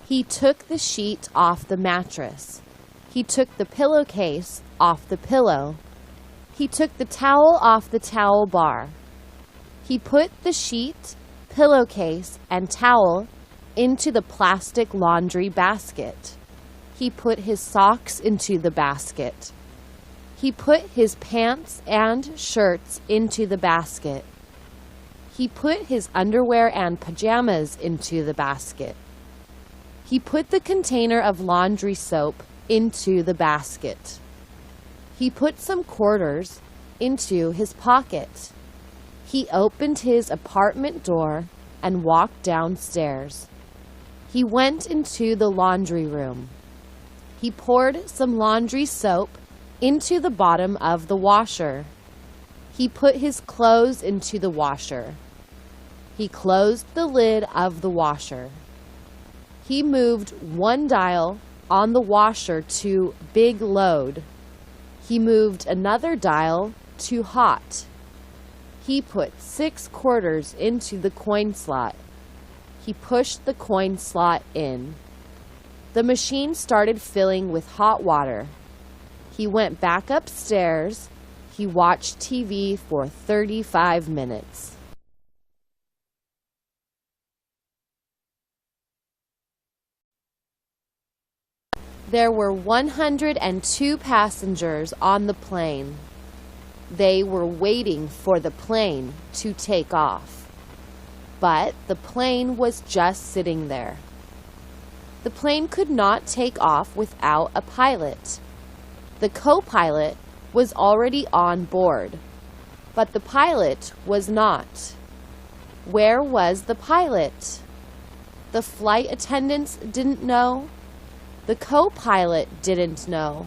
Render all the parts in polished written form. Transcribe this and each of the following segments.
He took the sheet off the mattress. He took the pillowcase off the pillow. He took the towel off the towel bar. He put the sheet, pillowcase, and towel into the plastic laundry basket. He put his socks into the basket. He put his pants and shirts into the basket. He put his underwear and pajamas into the basket. He put the container of laundry soap into the basket. He put some quarters into his pocket. He opened his apartment door and walked downstairs. He went into the laundry room. He poured some laundry soap into the bottom of the washer. He put his clothes into the washer. He closed the lid of the washer. He moved one dial on the washer to big load. He moved another dial to hot. He put 6 quarters into the coin slot. He pushed the coin slot in. The machine started filling with hot water. He went back upstairs. He watched TV for 35 minutes. There were 102 passengers on the plane. They were waiting for the plane to take off. But the plane was just sitting there. The plane could not take off without a pilot. The co-pilot was already on board, but the pilot was not. Where was the pilot? The flight attendants didn't know. The co-pilot didn't know.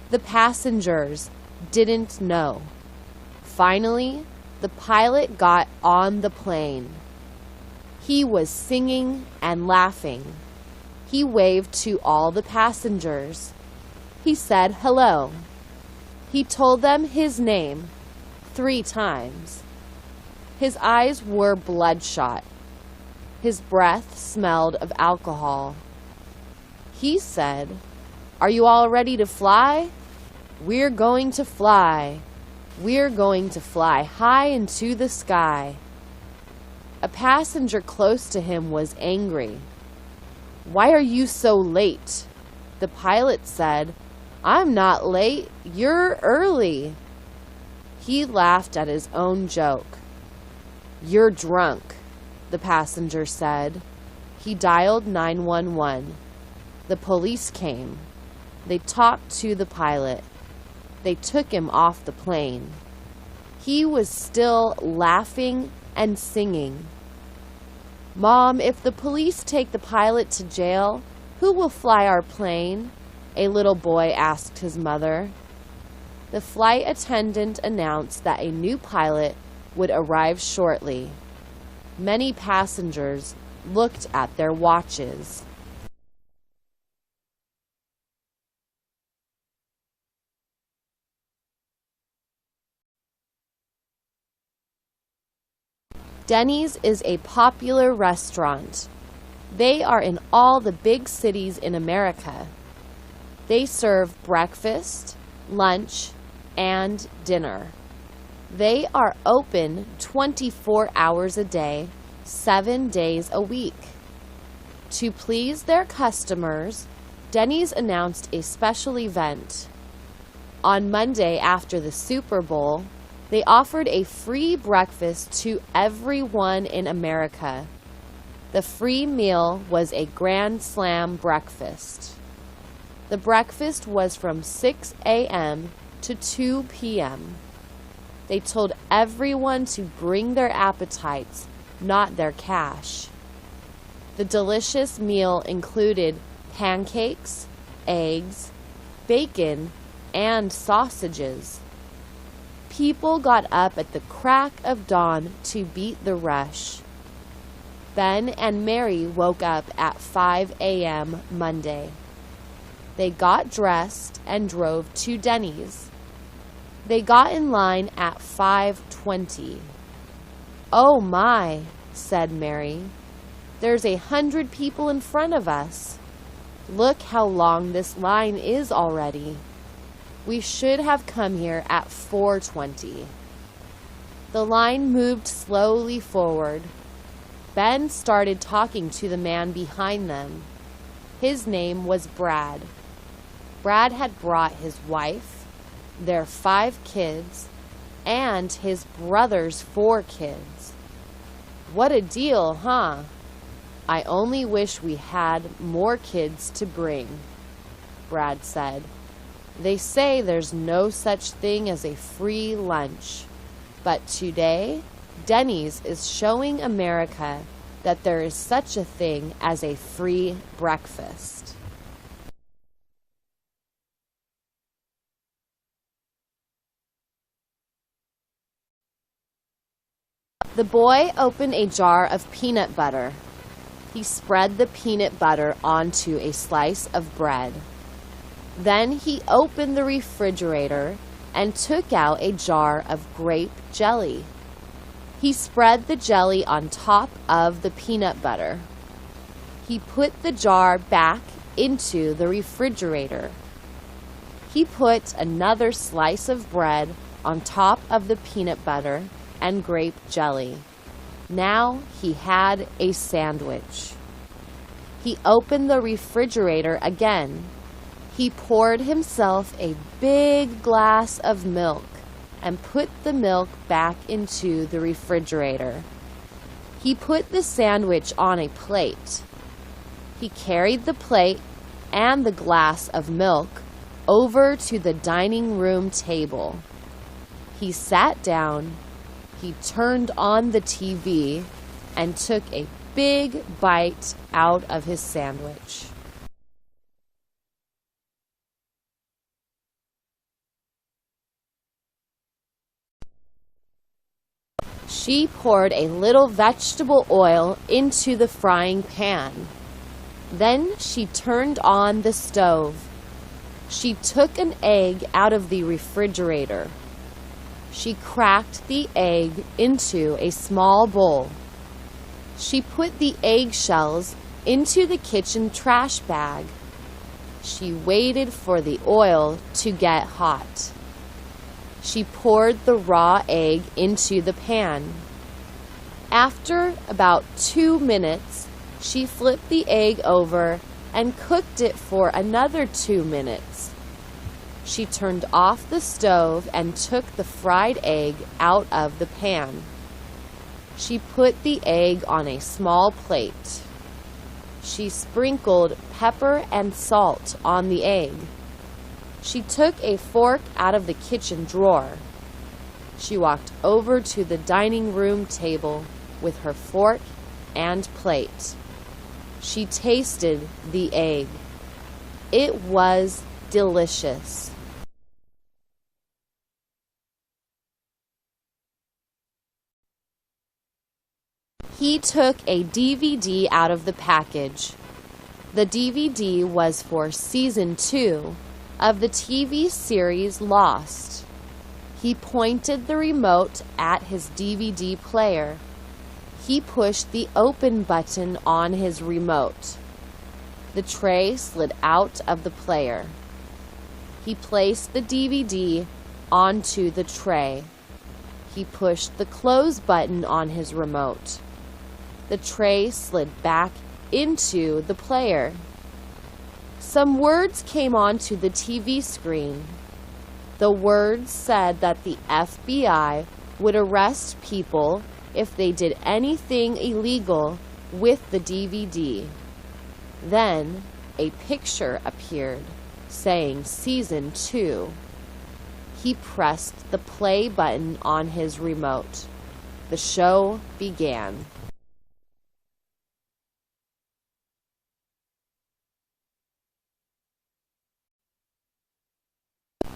The passengers didn't know. Finally, the pilot got on the plane. He was singing and laughing. He waved to all the passengers. He said hello. He told them his name 3 times. His eyes were bloodshot. His breath smelled of alcohol. He said, "Are you all ready to fly? We're going to fly. We're going to fly high into the sky." A passenger close to him was angry. "Why are you so late?" The pilot said, "I'm not late. You're early." He laughed at his own joke. "You're drunk," the passenger said. He dialed 911. The police came. They talked to the pilot. They took him off the plane. He was still laughing and singing. "Mom, if the police take the pilot to jail, who will fly our plane?" a little boy asked his mother. The flight attendant announced that a new pilot would arrive shortly. Many passengers looked at their watches. Denny's is a popular restaurant. They are in all the big cities in America. They serve breakfast, lunch, and dinner. They are open 24 hours a day, 7 days a week. To please their customers, Denny's announced a special event. On Monday after the Super Bowl, they offered a free breakfast to everyone in America. The free meal was a Grand Slam breakfast. The breakfast was from 6 a.m. to 2 p.m. They told everyone to bring their appetites, not their cash. The delicious meal included pancakes, eggs, bacon, and sausages. People got up at the crack of dawn to beat the rush. Ben and Mary woke up at 5 a.m. Monday. They got dressed and drove to Denny's. They got in line at 5:20. "Oh my," said Mary. There's 100 people in front of us. Look how long this line is already. We should have come here at 4:20. The line moved slowly forward. Ben started talking to the man behind them. His name was Brad. Brad had brought his wife, their 5 kids, and his brother's 4 kids. What a deal, huh? I only wish we had more kids to bring, Brad said. They say there's no such thing as a free lunch, but today, Denny's is showing America that there is such a thing as a free breakfast. The boy opened a jar of peanut butter. He spread the peanut butter onto a slice of bread. Then he opened the refrigerator and took out a jar of grape jelly. He spread the jelly on top of the peanut butter. He put the jar back into the refrigerator. He put another slice of bread on top of the peanut butter and grape jelly. Now he had a sandwich. He opened the refrigerator again. He poured himself a big glass of milk and put the milk back into the refrigerator. He put the sandwich on a plate. He carried the plate and the glass of milk over to the dining room table. He sat down. He turned on the TV and took a big bite out of his sandwich. She poured a little vegetable oil into the frying pan. Then she turned on the stove. She took an egg out of the refrigerator. She cracked the egg into a small bowl. She put the eggshells into the kitchen trash bag. She waited for the oil to get hot. She poured the raw egg into the pan. After about 2 minutes, she flipped the egg over and cooked it for another 2 minutes. She turned off the stove and took the fried egg out of the pan. She put the egg on a small plate. She sprinkled pepper and salt on the egg. She took a fork out of the kitchen drawer. She walked over to the dining room table with her fork and plate. She tasted the egg. It was delicious. He took a DVD out of the package. The DVD was for Season 2 of the TV series Lost. He pointed the remote at his DVD player. He pushed the open button on his remote. The tray slid out of the player. He placed the DVD onto the tray. He pushed the close button on his remote. The tray slid back into the player. Some words came onto the TV screen. The words said that the FBI would arrest people if they did anything illegal with the DVD. Then a picture appeared saying Season 2. He pressed the play button on his remote. The show began.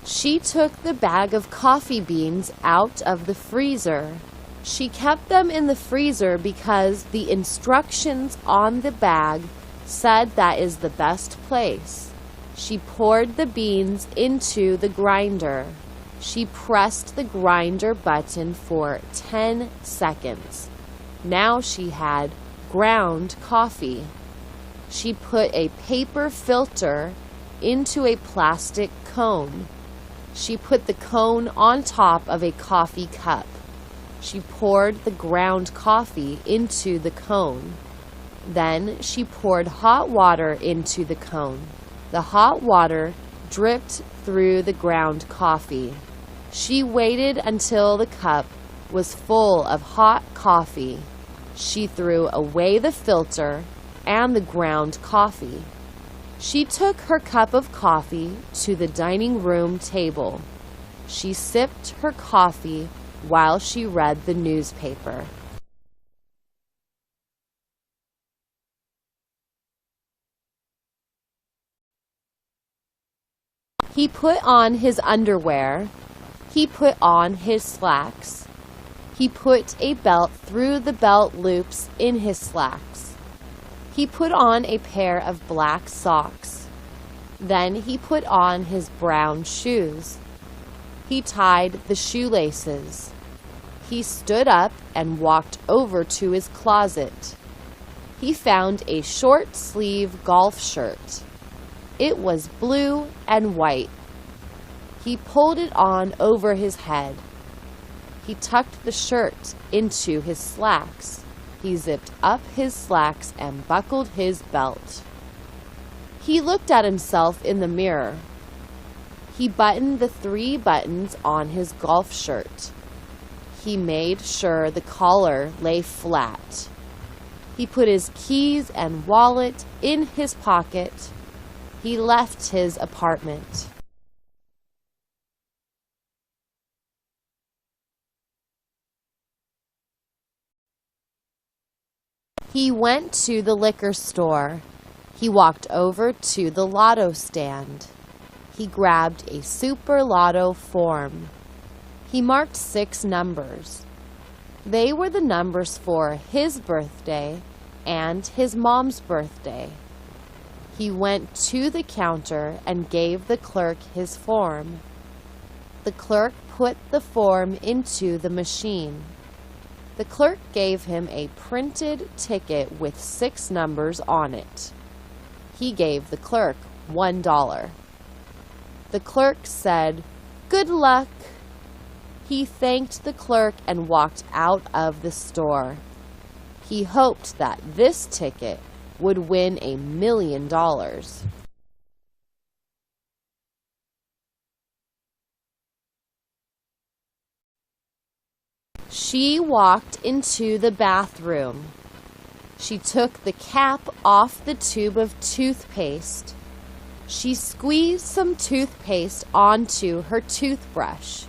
She took the bag of coffee beans out of the freezer. She kept them in the freezer because the instructions on the bag said that is the best place. She poured the beans into the grinder. She pressed the grinder button for 10 seconds. Now she had ground coffee. She put a paper filter into a plastic cone. She put the cone on top of a coffee cup. She poured the ground coffee into the cone. Then she poured hot water into the cone. The hot water dripped through the ground coffee. She waited until the cup was full of hot coffee. She threw away the filter and the ground coffee. She took her cup of coffee to the dining room table. She sipped her coffee while she read the newspaper. He put on his underwear. He put on his slacks. He put a belt through the belt loops in his slacks. He put on a pair of black socks. Then he put on his brown shoes. He tied the shoelaces. He stood up and walked over to his closet. He found a short-sleeve golf shirt. It was blue and white. He pulled it on over his head. He tucked the shirt into his slacks. He zipped up his slacks and buckled his belt. He looked at himself in the mirror. He buttoned the 3 buttons on his golf shirt. He made sure the collar lay flat. He put his keys and wallet in his pocket. He left his apartment. He went to the liquor store. He walked over to the lotto stand. He grabbed a Super Lotto form. He marked 6 numbers. They were the numbers for his birthday and his mom's birthday. He went to the counter and gave the clerk his form. The clerk put the form into the machine. The clerk gave him a printed ticket with 6 numbers on it. He gave the clerk $1. The clerk said, "Good luck." He thanked the clerk and walked out of the store. He hoped that this ticket would win $1 million. She walked into the bathroom. She took the cap off the tube of toothpaste. She squeezed some toothpaste onto her toothbrush.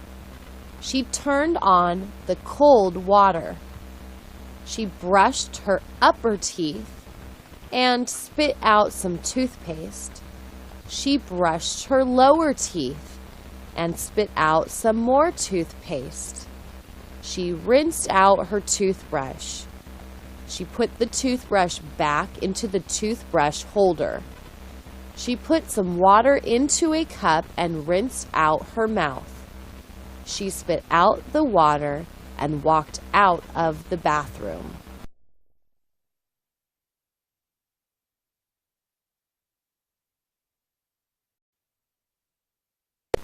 She turned on the cold water. She brushed her upper teeth and spit out some toothpaste. She brushed her lower teeth and spit out some more toothpaste. She rinsed out her toothbrush. She put the toothbrush back into the toothbrush holder. She put some water into a cup and rinsed out her mouth. She spit out the water and walked out of the bathroom.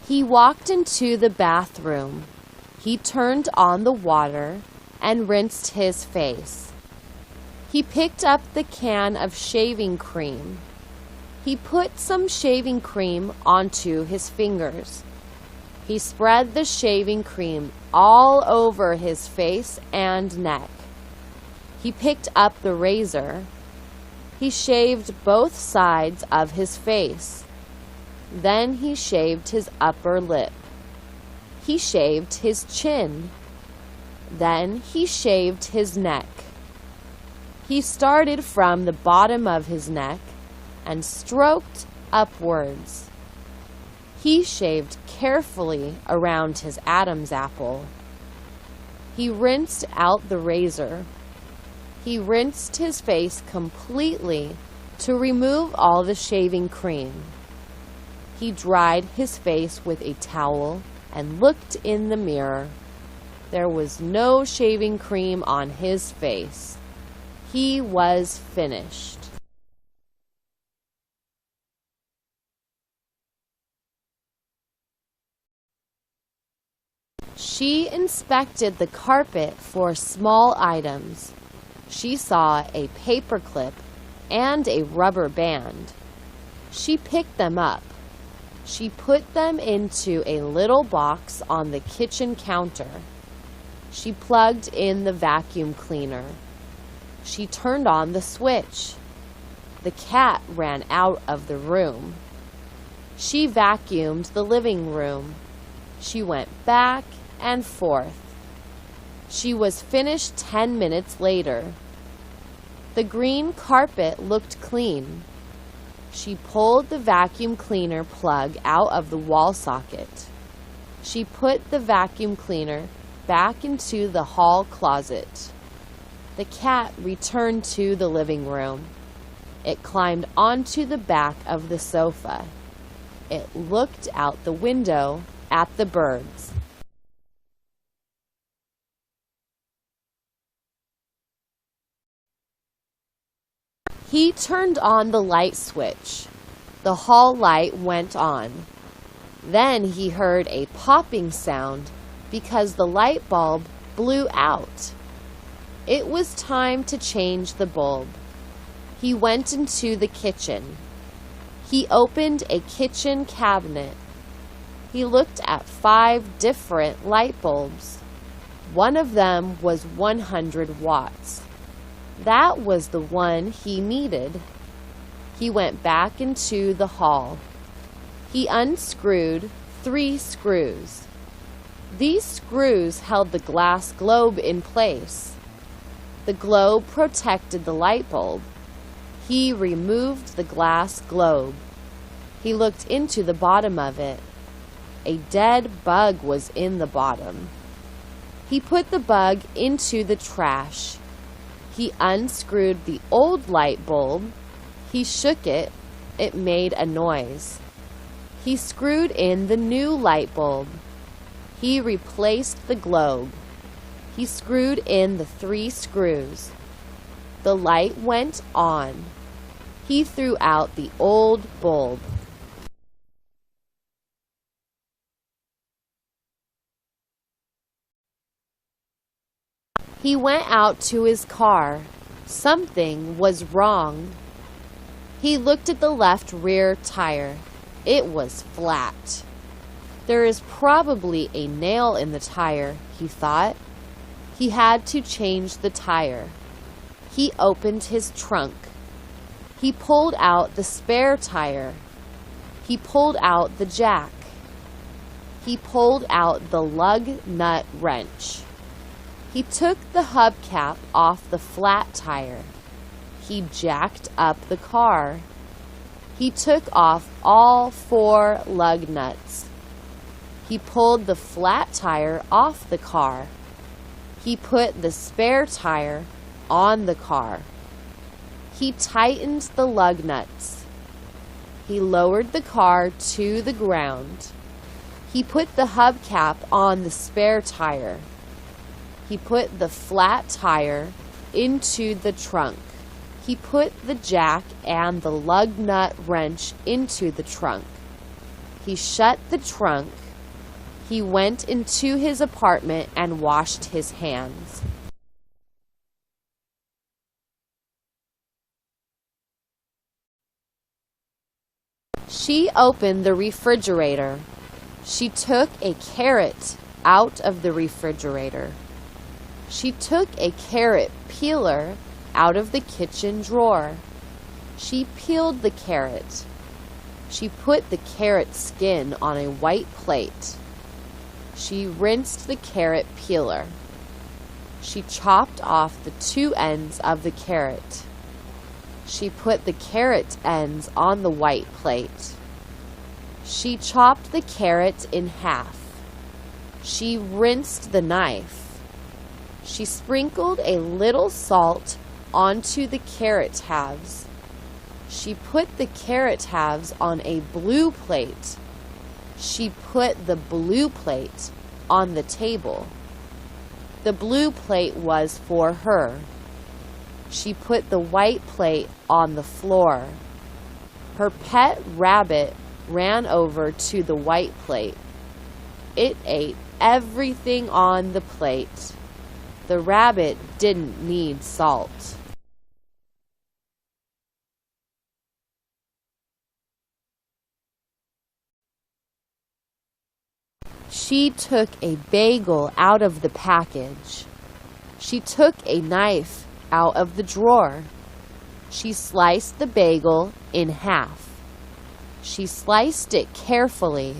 He walked into the bathroom. He turned on the water and rinsed his face. He picked up the can of shaving cream. He put some shaving cream onto his fingers. He spread the shaving cream all over his face and neck. He picked up the razor. He shaved both sides of his face. Then he shaved his upper lip. He shaved his chin. Then he shaved his neck. He started from the bottom of his neck and stroked upwards. He shaved carefully around his Adam's apple. He rinsed out the razor. He rinsed his face completely to remove all the shaving cream. He dried his face with a towel and looked in the mirror. There was no shaving cream on his face. He was finished. She inspected the carpet for small items. She saw a paperclip and a rubber band. She picked them up. She put them into a little box on the kitchen counter. She plugged in the vacuum cleaner. She turned on the switch. The cat ran out of the room. She vacuumed the living room. She went back and forth. She was finished 10 minutes later. The green carpet looked clean. She pulled the vacuum cleaner plug out of the wall socket. She put the vacuum cleaner back into the hall closet. The cat returned to the living room. It climbed onto the back of the sofa. It looked out the window at the birds. He turned on the light switch. The hall light went on. Then he heard a popping sound because the light bulb blew out. It was time to change the bulb. He went into the kitchen. He opened a kitchen cabinet. He looked at 5 different light bulbs. One of them was 100 watts. That was the one he needed. He went back into the hall. He unscrewed 3 screws. These screws held the glass globe in place. The globe protected the light bulb. He removed the glass globe. He looked into the bottom of it. A dead bug was in the bottom. He put the bug into the trash. He unscrewed the old light bulb. He shook it. It made a noise. He screwed in the new light bulb. He replaced the globe. He screwed in the 3 screws. The light went on. He threw out the old bulb. He went out to his car. Something was wrong. He looked at the left rear tire. It was flat. There is probably a nail in the tire, he thought. He had to change the tire. He opened his trunk. He pulled out the spare tire. He pulled out the jack. He pulled out the lug nut wrench. He took the hubcap off the flat tire. He jacked up the car. He took off all 4 lug nuts. He pulled the flat tire off the car. He put the spare tire on the car. He tightened the lug nuts. He lowered the car to the ground. He put the hubcap on the spare tire. He put the flat tire into the trunk. He put the jack and the lug nut wrench into the trunk. He shut the trunk. He went into his apartment and washed his hands. She opened the refrigerator. She took a carrot out of the refrigerator. She took a carrot peeler out of the kitchen drawer. She peeled the carrot. She put the carrot skin on a white plate. She rinsed the carrot peeler. She chopped off the 2 ends of the carrot. She put the carrot ends on the white plate. She chopped the carrot in half. She rinsed the knife. She sprinkled a little salt onto the carrot halves. She put the carrot halves on a blue plate. She put the blue plate on the table. The blue plate was for her. She put the white plate on the floor. Her pet rabbit ran over to the white plate. It ate everything on the plate. The rabbit didn't need salt. She took a bagel out of the package. She took a knife out of the drawer. She sliced the bagel in half. She sliced it carefully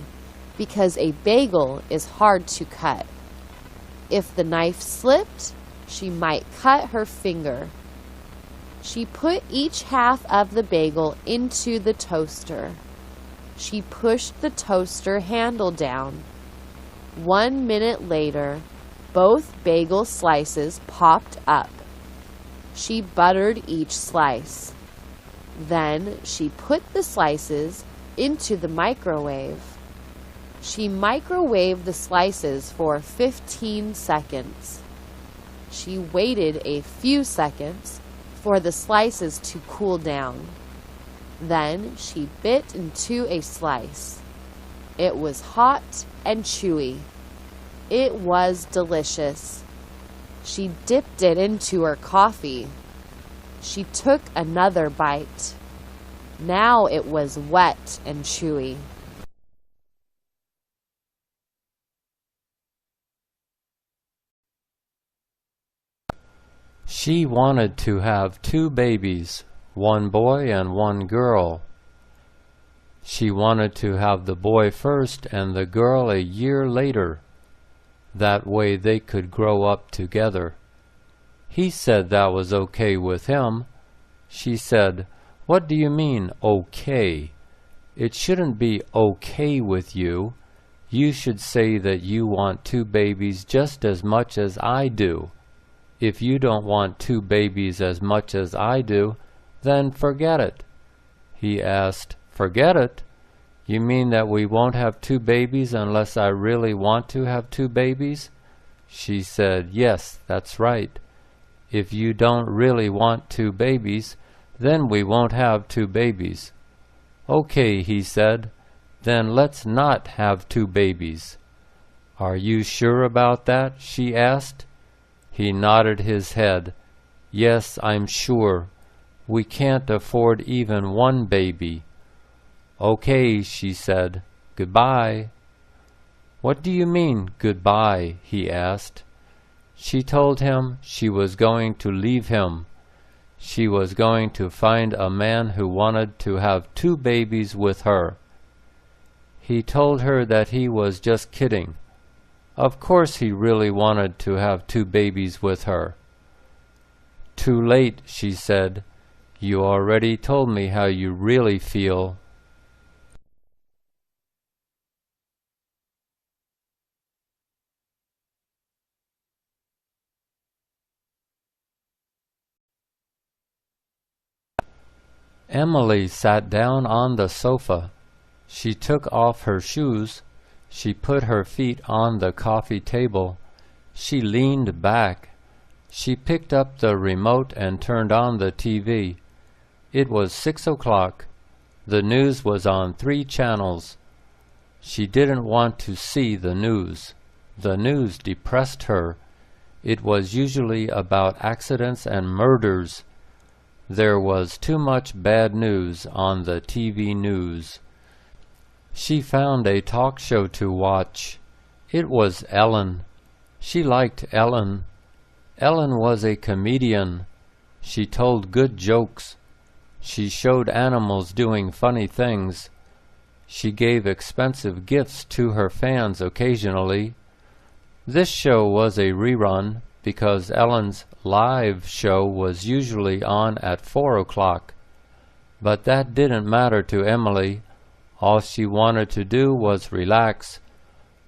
because a bagel is hard to cut. If the knife slipped, she might cut her finger. She put each half of the bagel into the toaster. She pushed the toaster handle down. 1 minute later, both bagel slices popped up. She buttered each slice. Then she put the slices into the microwave. She microwaved the slices for 15 seconds. She waited a few seconds for the slices to cool down. Then she bit into a slice. It was hot and chewy. It was delicious. She dipped it into her coffee. She took another bite. Now it was wet and chewy. She wanted to have 2 babies, 1 boy and 1 girl. She wanted to have the boy first and the girl a year later. That way they could grow up together. He said that was okay with him. She said, "What do you mean, okay? It shouldn't be okay with you. You should say that you want 2 babies just as much as I do. If you don't want 2 babies as much as I do, then forget it." He asked, "Forget it? You mean that we won't have 2 babies unless I really want to have 2 babies?" She said, "Yes, that's right. If you don't really want 2 babies, then we won't have 2 babies." "Okay," he said, "then let's not have 2 babies." "Are you sure about that?" she asked. He nodded his head. "Yes, I'm sure. We can't afford even 1 baby." "Okay," she said. "Goodbye." "What do you mean, goodbye?" he asked. She told him she was going to leave him. She was going to find a man who wanted to have 2 babies with her. He told her that he was just kidding. Of course he really wanted to have 2 babies with her. "Too late," she said. "You already told me how you really feel." Emily sat down on the sofa. She took off her shoes. She put her feet on the coffee table. She leaned back. She picked up the remote and turned on the TV. It was 6 o'clock. The news was on 3 channels. She didn't want to see the news. The news depressed her. It was usually about accidents and murders. There was too much bad news on the TV news. She found a talk show to watch. It was Ellen. She liked Ellen. Ellen was a comedian. She told good jokes. She showed animals doing funny things. She gave expensive gifts to her fans occasionally. This show was a rerun because Ellen's live show was usually on at 4 o'clock. But that didn't matter to Emily. All she wanted to do was relax.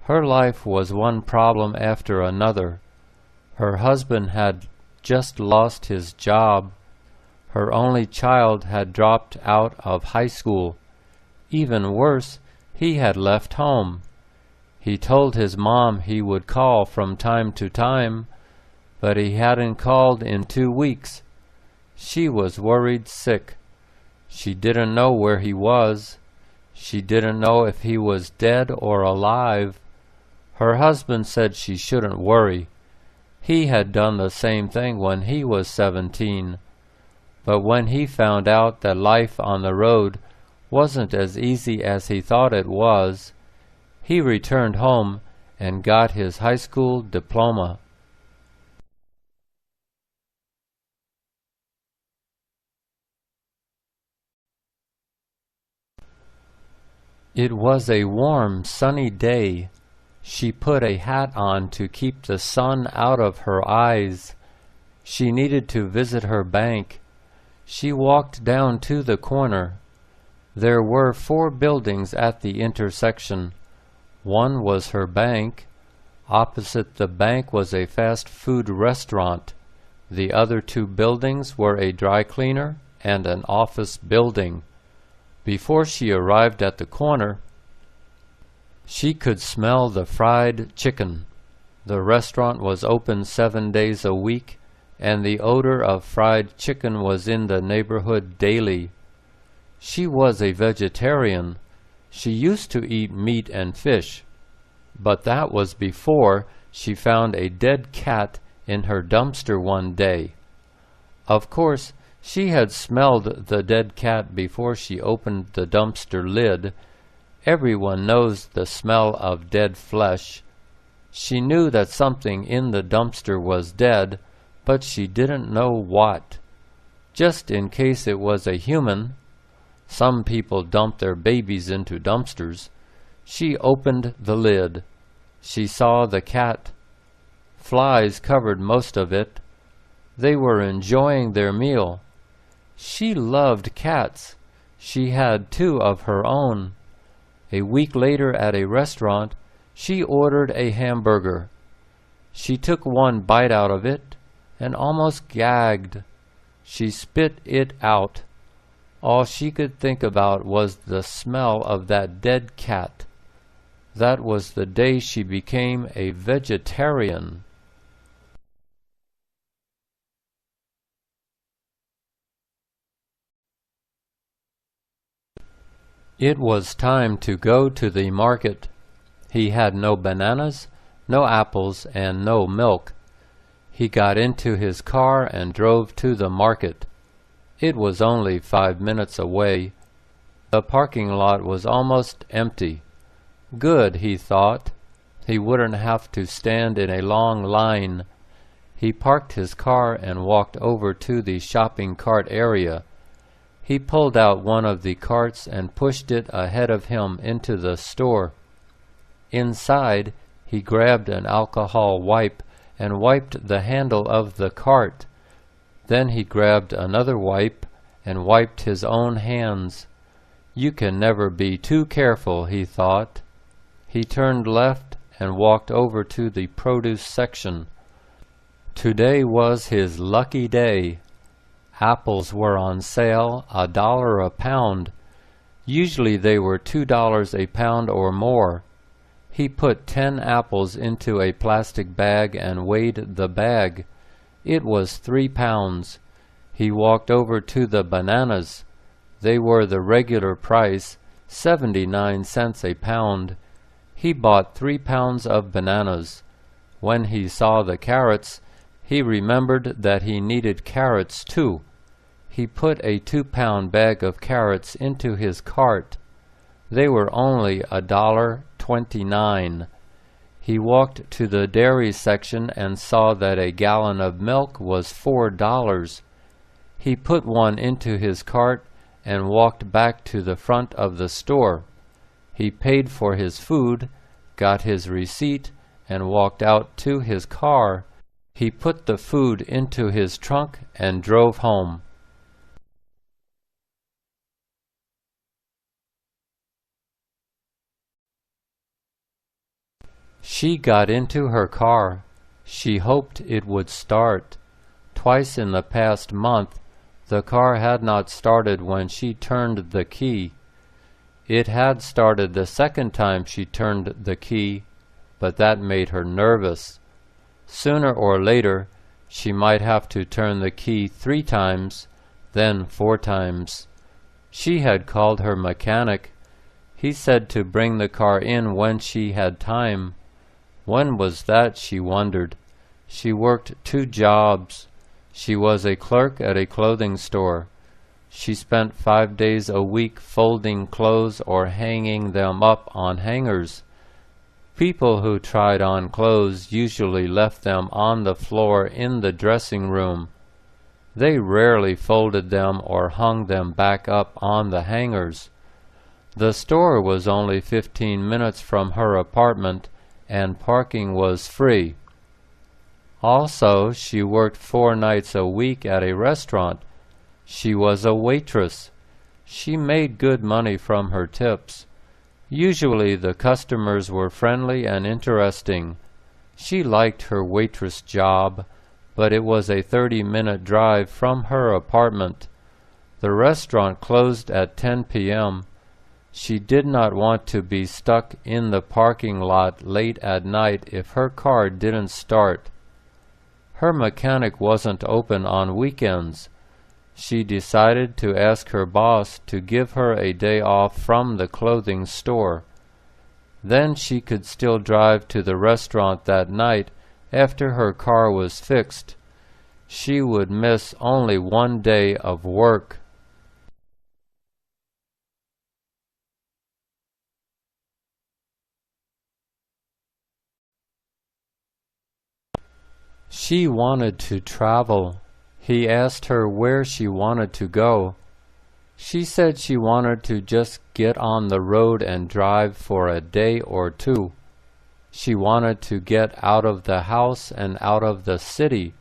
Her life was one problem after another. Her husband had just lost his job. Her only child had dropped out of high school. Even worse, he had left home. He told his mom he would call from time to time, but he hadn't called in 2 weeks. She was worried sick. She didn't know where he was. She didn't know if he was dead or alive. Her husband said she shouldn't worry. He had done the same thing when he was 17. But when he found out that life on the road wasn't as easy as he thought it was, he returned home and got his high school diploma. It was a warm, sunny day. She put a hat on to keep the sun out of her eyes. She needed to visit her bank. She walked down to the corner. There were 4 buildings at the intersection. One was her bank. Opposite the bank was a fast food restaurant. The other 2 buildings were a dry cleaner and an office building. Before she arrived at the corner, she could smell the fried chicken. The restaurant was open 7 days a week, and the odor of fried chicken was in the neighborhood daily. She was a vegetarian. She used to eat meat and fish, but that was before she found a dead cat in her dumpster one day. Of course, she had smelled the dead cat before she opened the dumpster lid. Everyone knows the smell of dead flesh. She knew that something in the dumpster was dead, but she didn't know what. Just in case it was a human. Some people dump their babies into dumpsters. She opened the lid. She saw the cat. Flies covered most of it. They were enjoying their meal. She loved cats. She had 2 of her own. A week later at a restaurant, she ordered a hamburger. She took 1 bite out of it and almost gagged. She spit it out. All she could think about was the smell of that dead cat. That was the day she became a vegetarian. It was time to go to the market. He had no bananas, no apples, and no milk. He got into his car and drove to the market. It was only 5 minutes away. The parking lot was almost empty. Good, he thought. He wouldn't have to stand in a long line. He parked his car and walked over to the shopping cart area. He pulled out one of the carts and pushed it ahead of him into the store. Inside, he grabbed an alcohol wipe and wiped the handle of the cart. Then he grabbed another wipe and wiped his own hands. You can never be too careful, he thought. He turned left and walked over to the produce section. Today was his lucky day. Apples were on sale, $1 a pound. Usually they were $2 a pound or more. He put 10 apples into a plastic bag and weighed the bag. It was 3 pounds. He walked over to the bananas. They were the regular price, 79 cents a pound. He bought 3 pounds of bananas. When he saw the carrots, he remembered that he needed carrots too. He put a 2-pound bag of carrots into his cart. They were only $1.29. He walked to the dairy section and saw that a gallon of milk was $4. He put one into his cart and walked back to the front of the store. He paid for his food, got his receipt, and walked out to his car. He put the food into his trunk and drove home. She got into her car. She hoped it would start. Twice in the past month, the car had not started when she turned the key. It had started the second time she turned the key, but that made her nervous. Sooner or later, She might have to turn the key 3 times, then 4 times. She had called her mechanic. He said to bring the car in when she had time. When was that, she wondered. She worked 2 jobs. She was a clerk at a clothing store. She spent 5 days a week folding clothes or hanging them up on hangers. People who tried on clothes usually left them on the floor in the dressing room. They rarely folded them or hung them back up on the hangers. The store was only 15 minutes from her apartment, and parking was free. Also, she worked 4 nights a week at a restaurant. She was a waitress. She made good money from her tips. Usually the customers were friendly and interesting. She liked her waitress job, but it was a 30-minute drive from her apartment. The restaurant closed at 10 p.m. She did not want to be stuck in the parking lot late at night if her car didn't start. Her mechanic wasn't open on weekends. She decided to ask her boss to give her a day off from the clothing store. Then she could still drive to the restaurant that night after her car was fixed. She would miss only 1 day of work. She wanted to travel. He asked her where she wanted to go. She said she wanted to just get on the road and drive for a day or 2. She wanted to get out of the house and out of the city.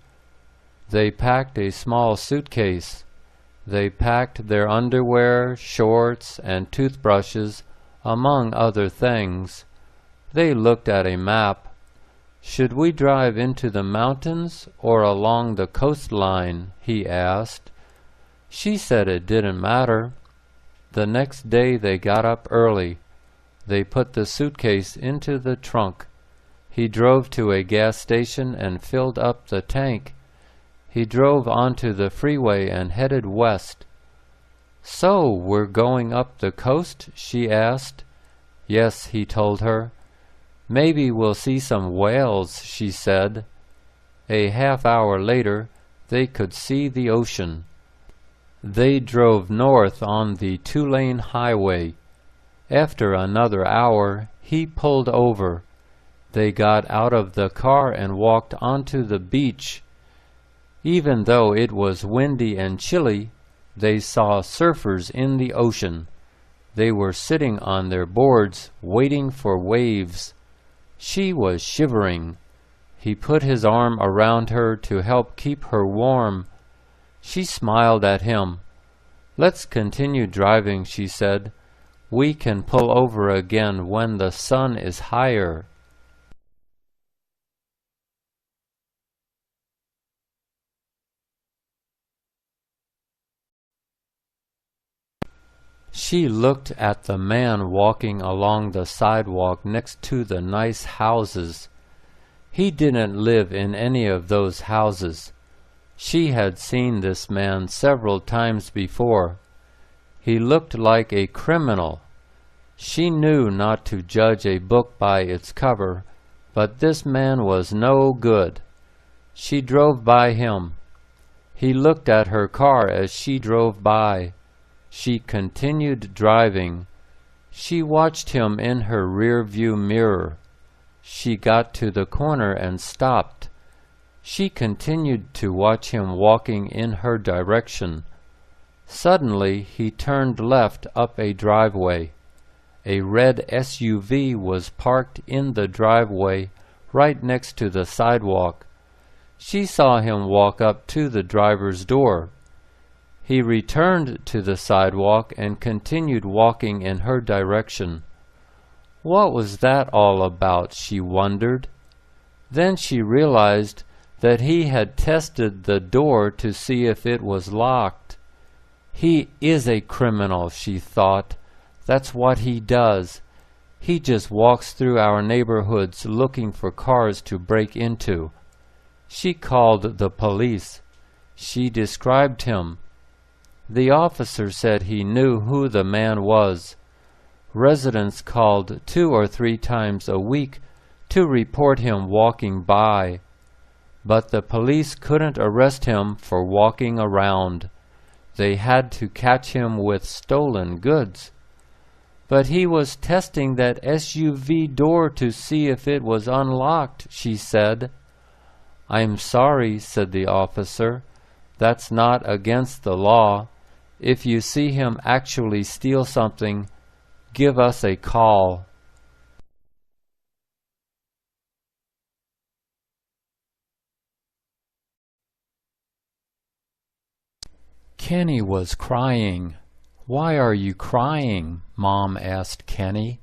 They packed a small suitcase. They packed their underwear, shorts, and toothbrushes, among other things. They looked at a map. "Should we drive into the mountains or along the coastline?" he asked. She said it didn't matter. The next day they got up early. They put the suitcase into the trunk. He drove to a gas station and filled up the tank. He drove onto the freeway and headed west. "So we're going up the coast?" she asked. "Yes," he told her. "Maybe we'll see some whales," she said. A half-hour later, they could see the ocean. They drove north on the 2-lane highway. After another hour, he pulled over. They got out of the car and walked onto the beach. Even though it was windy and chilly, they saw surfers in the ocean. They were sitting on their boards, waiting for waves. She was shivering. He put his arm around her to help keep her warm. She smiled at him. "Let's continue driving," she said. "We can pull over again when the sun is higher." She looked at the man walking along the sidewalk next to the nice houses. He didn't live in any of those houses. She had seen this man several times before. He looked like a criminal. She knew not to judge a book by its cover, but this man was no good. She drove by him. He looked at her car as she drove by. She continued driving. She watched him in her rear-view mirror. She got to the corner and stopped. She continued to watch him walking in her direction. Suddenly, he turned left up a driveway. A red SUV was parked in the driveway right next to the sidewalk. She saw him walk up to the driver's door. He returned to the sidewalk and continued walking in her direction. What was that all about, she wondered. Then she realized that he had tested the door to see if it was locked. He is a criminal, she thought. That's what he does. He just walks through our neighborhoods looking for cars to break into. She called the police. She described him. The officer said he knew who the man was. Residents called 2 or 3 times a week to report him walking by, but the police couldn't arrest him for walking around. They had to catch him with stolen goods. But he was testing that SUV door to see if it was unlocked, she said. I'm sorry, said the officer. That's not against the law. If you see him actually steal something, give us a call. Kenny was crying. Why are you crying? Mom asked Kenny.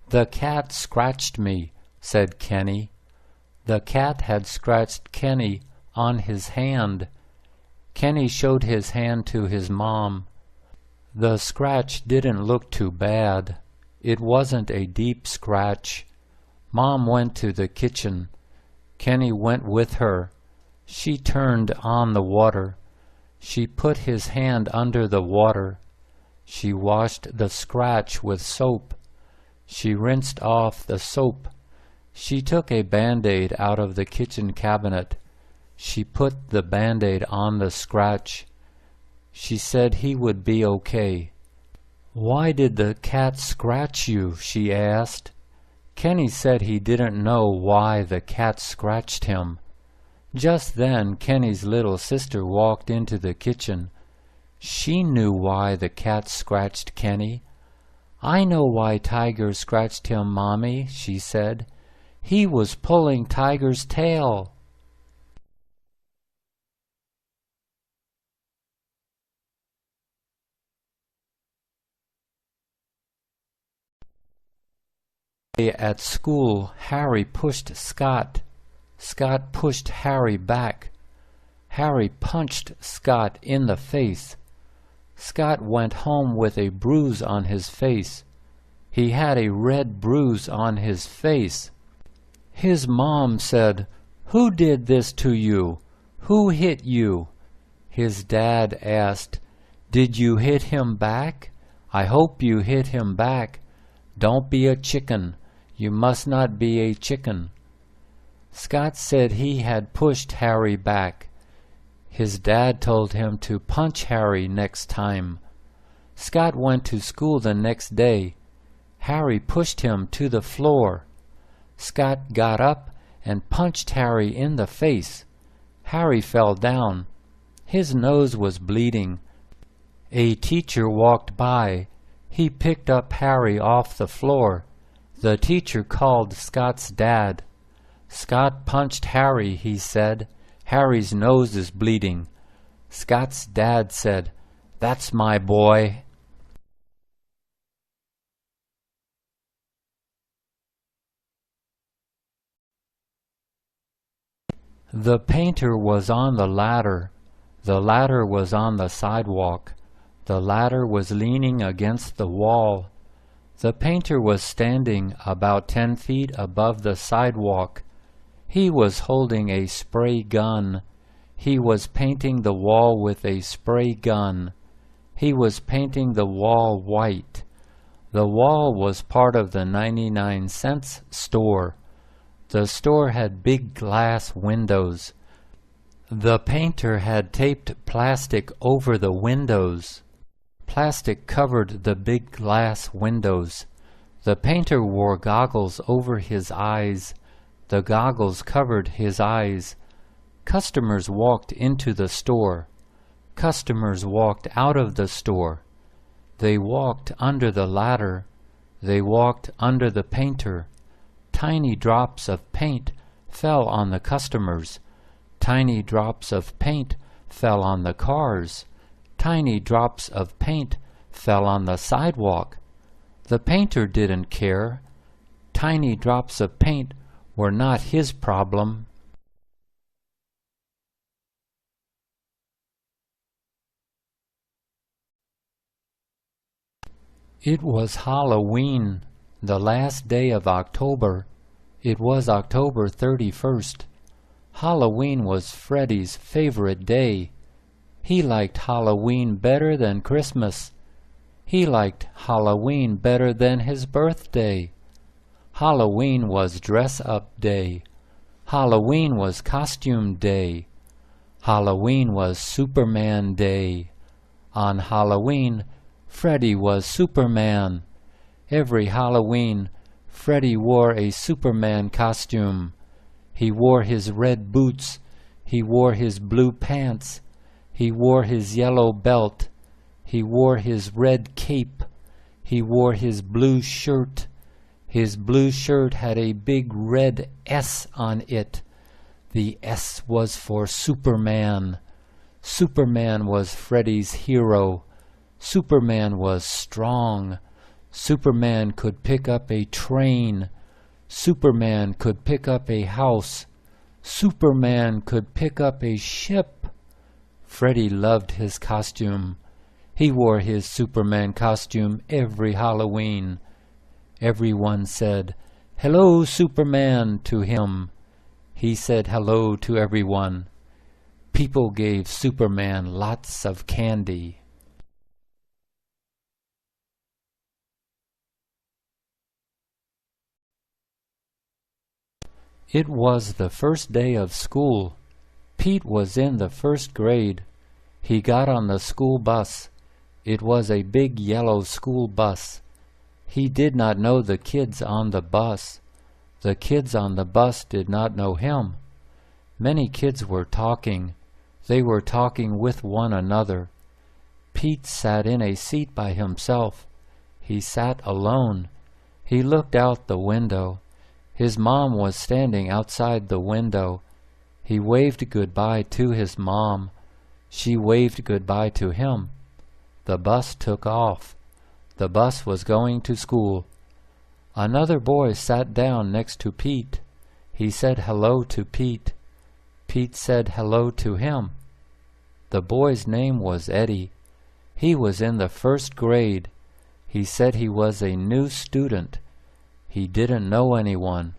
The cat scratched me, said Kenny. The cat had scratched Kenny on his hand. Kenny showed his hand to his mom. The scratch didn't look too bad. It wasn't a deep scratch. Mom went to the kitchen. Kenny went with her. She turned on the water. She put his hand under the water. She washed the scratch with soap. She rinsed off the soap. She took a Band-Aid out of the kitchen cabinet. She put the Band-Aid on the scratch. She said he would be okay. Why did the cat scratch you? She asked. Kenny said he didn't know why the cat scratched him. Just then Kenny's little sister walked into the kitchen. She knew why the cat scratched Kenny. I know why Tiger scratched him, Mommy, she said. He was pulling Tiger's tail. At school, Harry pushed Scott. Scott pushed Harry back. Harry punched Scott in the face. Scott went home with a bruise on his face. He had a red bruise on his face. His mom said, "Who did this to you? Who hit you?" His dad asked, "Did you hit him back? I hope you hit him back. Don't be a chicken. You must not be a chicken." Scott said he had pushed Harry back. His dad told him to punch Harry next time. Scott went to school the next day. Harry pushed him to the floor. Scott got up and punched Harry in the face. Harry fell down. His nose was bleeding. A teacher walked by. He picked up Harry off the floor. The teacher called Scott's dad. "Scott punched Harry," he said. "Harry's nose is bleeding." Scott's dad said, "That's my boy." The painter was on the ladder. The ladder was on the sidewalk. The ladder was leaning against the wall. The painter was standing about 10 feet above the sidewalk. He was holding a spray gun. He was painting the wall with a spray gun. He was painting the wall white. The wall was part of the 99-cent store. The store had big glass windows. The painter had taped plastic over the windows. Plastic covered the big glass windows. The painter wore goggles over his eyes. The goggles covered his eyes. Customers walked into the store. Customers walked out of the store. They walked under the ladder. They walked under the painter. Tiny drops of paint fell on the customers. Tiny drops of paint fell on the cars. Tiny drops of paint fell on the sidewalk. The painter didn't care. Tiny drops of paint were not his problem. It was Halloween, the last day of October. It was October 31st. Halloween was Freddie's favorite day. He liked Halloween better than Christmas. He liked Halloween better than his birthday. Halloween was dress-up day. Halloween was costume day. Halloween was Superman day. On Halloween, Freddie was Superman. Every Halloween, Freddie wore a Superman costume. He wore his red boots. He wore his blue pants. He wore his yellow belt. He wore his red cape. He wore his blue shirt. His blue shirt had a big red S on it. The S was for Superman. Superman was Freddie's hero. Superman was strong. Superman could pick up a train. Superman could pick up a house. Superman could pick up a ship. Freddie loved his costume. He wore his Superman costume every Halloween. Everyone said, "Hello, Superman," to him. He said hello to everyone. People gave Superman lots of candy. It was the first day of school. Pete was in the first grade. He got on the school bus. It was a big yellow school bus. He did not know the kids on the bus. The kids on the bus did not know him. Many kids were talking. They were talking with one another. Pete sat in a seat by himself. He sat alone. He looked out the window. His mom was standing outside the window. He waved goodbye to his mom. She waved goodbye to him. The bus took off. The bus was going to school. Another boy sat down next to Pete. He said hello to Pete. Pete said hello to him. The boy's name was Eddie. He was in the first grade. He said he was a new student. He didn't know anyone.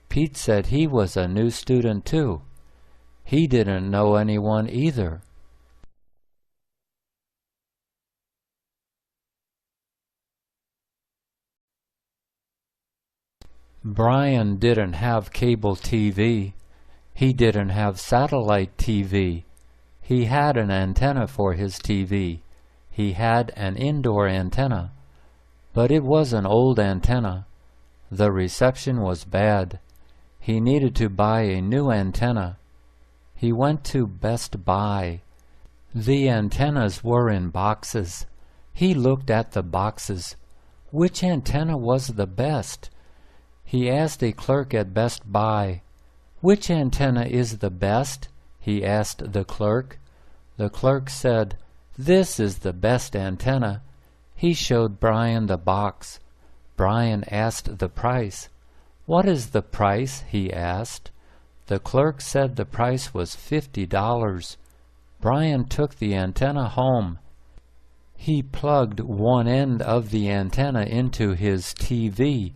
Pete said he was a new student too. He didn't know anyone either. Brian didn't have cable TV. He didn't have satellite TV. He had an antenna for his TV. He had an indoor antenna. But it was an old antenna. The reception was bad. He needed to buy a new antenna. He went to Best Buy. The antennas were in boxes. He looked at the boxes. Which antenna was the best? He asked a clerk at Best Buy. "Which antenna is the best?" he asked the clerk. The clerk said, "This is the best antenna." He showed Brian the box. Brian asked the price. "What is the price?" he asked. The clerk said the price was $50. Brian took the antenna home. He plugged one end of the antenna into his TV.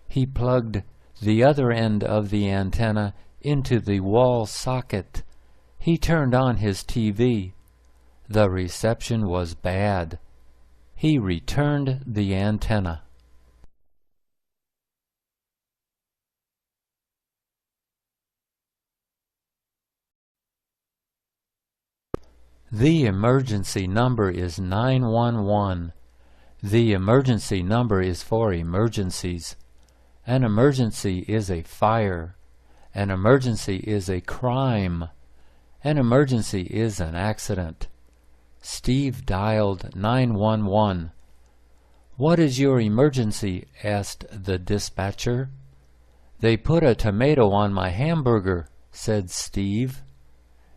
He plugged the other end of the antenna into the wall socket. He turned on his TV. The reception was bad. He returned the antenna. The emergency number is 911. The emergency number is for emergencies. An emergency is a fire. An emergency is a crime. An emergency is an accident. Steve dialed 911. "What is your emergency?" asked the dispatcher. "They put a tomato on my hamburger," said Steve.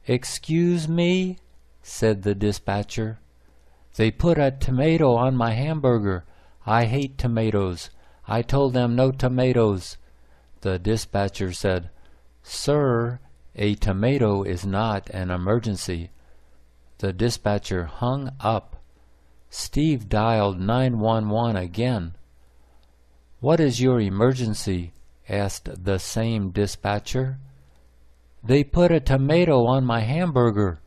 "Excuse me?" said the dispatcher. "They put a tomato on my hamburger. I hate tomatoes. I told them no tomatoes." The dispatcher said, "Sir, a tomato is not an emergency." The dispatcher hung up. Steve dialed 911 again. "What is your emergency?" asked the same dispatcher. They put a tomato on my hamburger.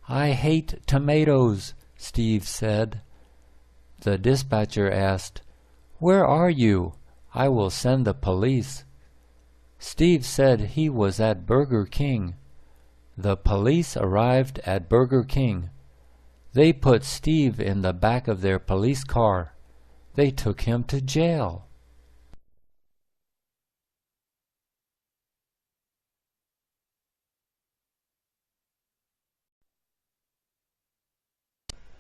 I hate tomatoes, Steve said. The dispatcher asked, "Where are you? I will send the police." Steve said he was at Burger King. The police arrived at Burger King. They put Steve in the back of their police car. They took him to jail.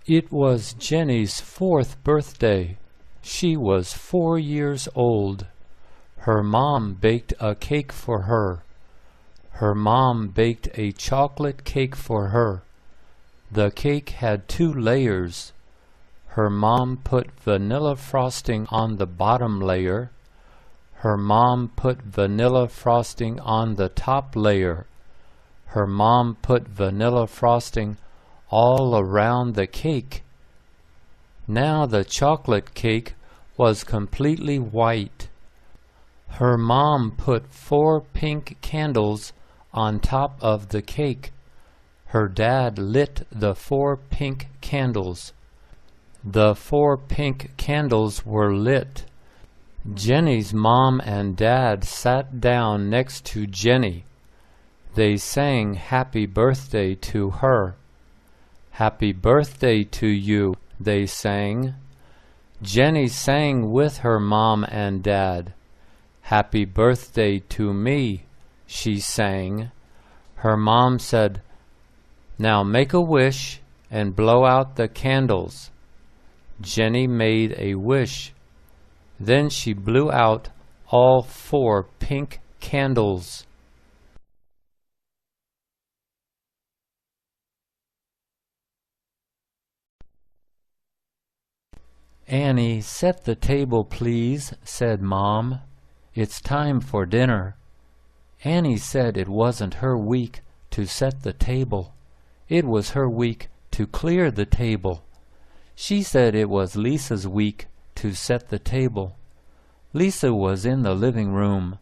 It was Jenny's 4th birthday. She was 4 years old. Her mom baked a cake for her. Her mom baked a chocolate cake for her. The cake had 2 layers. Her mom put vanilla frosting on the bottom layer. Her mom put vanilla frosting on the top layer. Her mom put vanilla frosting all around the cake. Now the chocolate cake was completely white. Her mom put 4 pink candles on top of the cake. Her dad lit the 4 pink candles. The 4 pink candles were lit. Jenny's mom and dad sat down next to Jenny. They sang happy birthday to her. Happy birthday to you, they sang. Jenny sang with her mom and dad. Happy birthday to me, she sang. Her mom said, "Now make a wish and blow out the candles." Jenny made a wish. Then she blew out all 4 pink candles. "Annie, set the table, please," said Mom. "It's time for dinner." Annie said it wasn't her week to set the table. It was her week to clear the table. She said it was Lisa's week to set the table. Lisa was in the living room.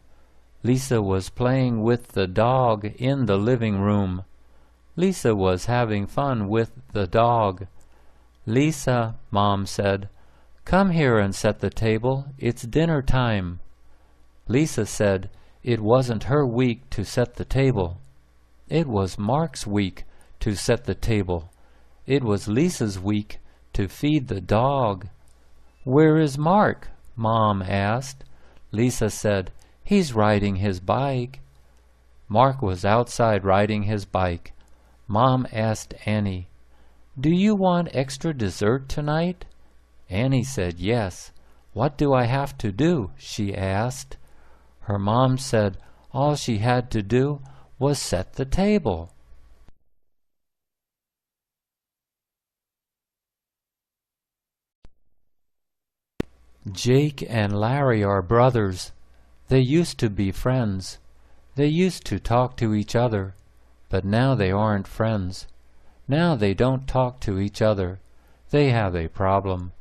Lisa was playing with the dog in the living room. Lisa was having fun with the dog. "Lisa," Mom said, "come here and set the table. It's dinner time." Lisa said it wasn't her week to set the table. It was Mark's week to set the table. It was Lisa's week to feed the dog. "Where is Mark?" Mom asked. Lisa said, "He's riding his bike." Mark was outside riding his bike. Mom asked Annie, "Do you want extra dessert tonight?" Annie said yes. "What do I have to do?" she asked. Her mom said all she had to do was set the table. Jake and Larry are brothers. They used to be friends. They used to talk to each other, but now they aren't friends. Now they don't talk to each other. They have a problem.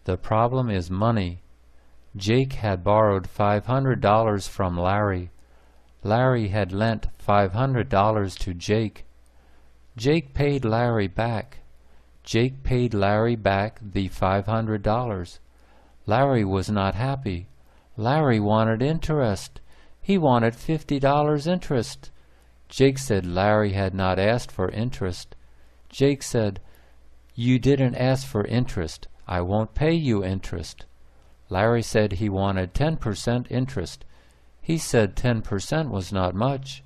The problem is money. Jake had borrowed $500 from Larry. Larry had lent $500 to Jake. Jake paid Larry back. Jake paid Larry back the $500. Larry was not happy. Larry wanted interest. He wanted $50 interest. Jake said Larry had not asked for interest. Jake said, "You didn't ask for interest. I won't pay you interest." Larry said he wanted 10% interest. He said 10% was not much.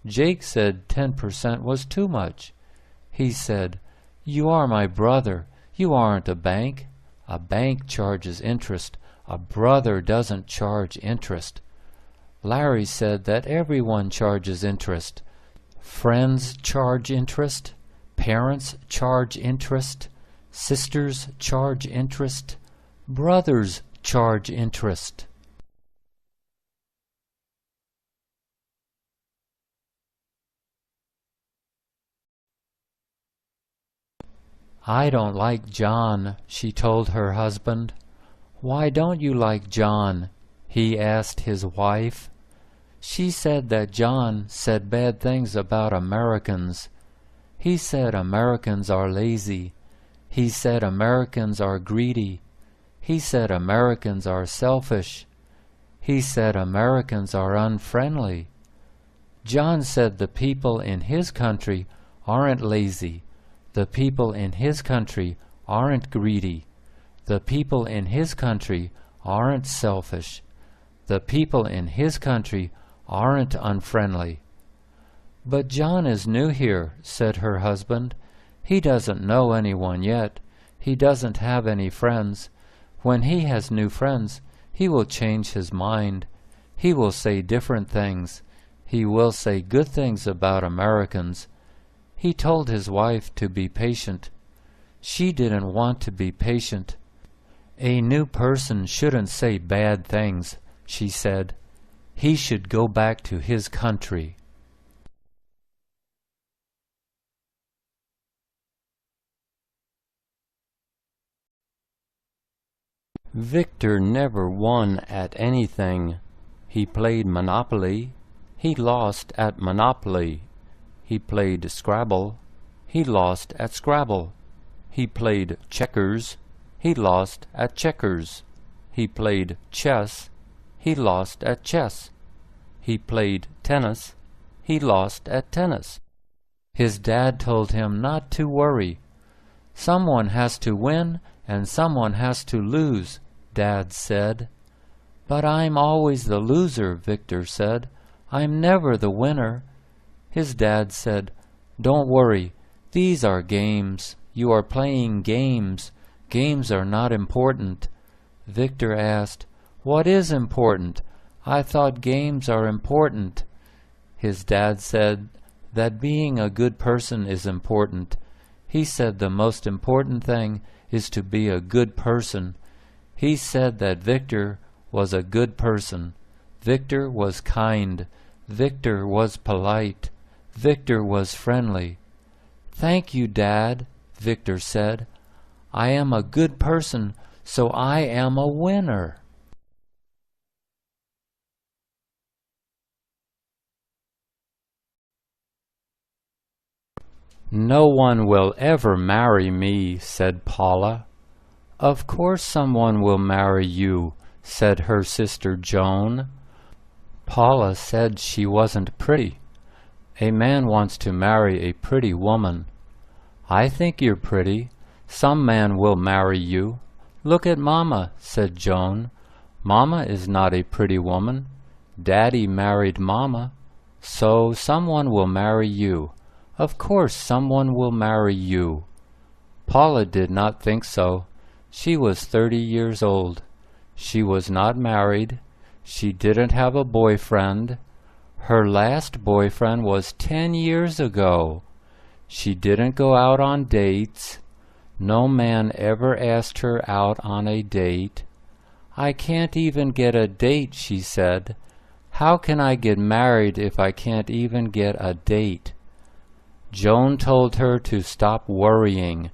Jake said 10% was too much. He said, "You are my brother. You aren't a bank. A bank charges interest. A brother doesn't charge interest." Larry said that everyone charges interest. Friends charge interest. Parents charge interest. Sisters charge interest. Brothers charge interest. "I don't like John," she told her husband. "Why don't you like John?" he asked his wife. She said that John said bad things about Americans. He said Americans are lazy. He said Americans are greedy. He said Americans are selfish. He said Americans are unfriendly. John said the people in his country aren't lazy. The people in his country aren't greedy. The people in his country aren't selfish. The people in his country aren't unfriendly. But John is new here, said her husband. He doesn't know anyone yet. He doesn't have any friends. When he has new friends, he will change his mind. He will say different things. He will say good things about Americans. He told his wife to be patient. She didn't want to be patient. A new person shouldn't say bad things, she said. He should go back to his country. Victor never won at anything. He played Monopoly. He lost at Monopoly. He played Scrabble. He lost at Scrabble. He played checkers. He lost at checkers. He played chess. He lost at chess. He played tennis. He lost at tennis. His dad told him not to worry. Someone has to win and someone has to lose, Dad said. But I'm always the loser, Victor said. I'm never the winner. His dad said, Don't worry. These are games. You are playing games. Games are not important. Victor asked, What is important? I thought games are important. His dad said that being a good person is important. He said the most important thing is to be a good person. He said that Victor was a good person. Victor was kind. Victor was polite. Victor was friendly. Thank you, Dad, Victor said. I am a good person, so I am a winner. No one will ever marry me, said Paula. Of course someone will marry you, said her sister Joan. Paula said she wasn't pretty. A man wants to marry a pretty woman. I think you're pretty. Some man will marry you. Look at Mama, said Joan. Mama is not a pretty woman. Daddy married Mama. So someone will marry you. Of course someone will marry you. Paula did not think so. She was 30 years old. She was not married. She didn't have a boyfriend. Her last boyfriend was 10 years ago. She didn't go out on dates. No man ever asked her out on a date. I can't even get a date, she said. How can I get married if I can't even get a date? Joan told her to stop worrying.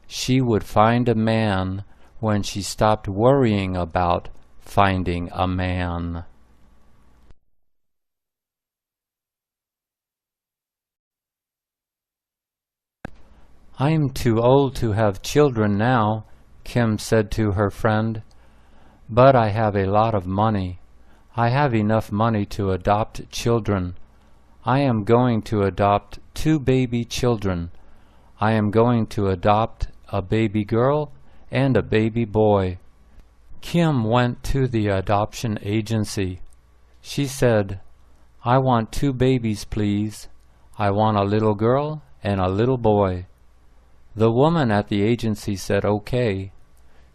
She would find a man when she stopped worrying about finding a man. I'm too old to have children now, Kim said to her friend. But I have a lot of money. I have enough money to adopt children. I am going to adopt 2 baby children. I am going to adopt a baby girl and a baby boy. Kim went to the adoption agency. She said, I want 2 babies, please. I want a little girl and a little boy. The woman at the agency said okay.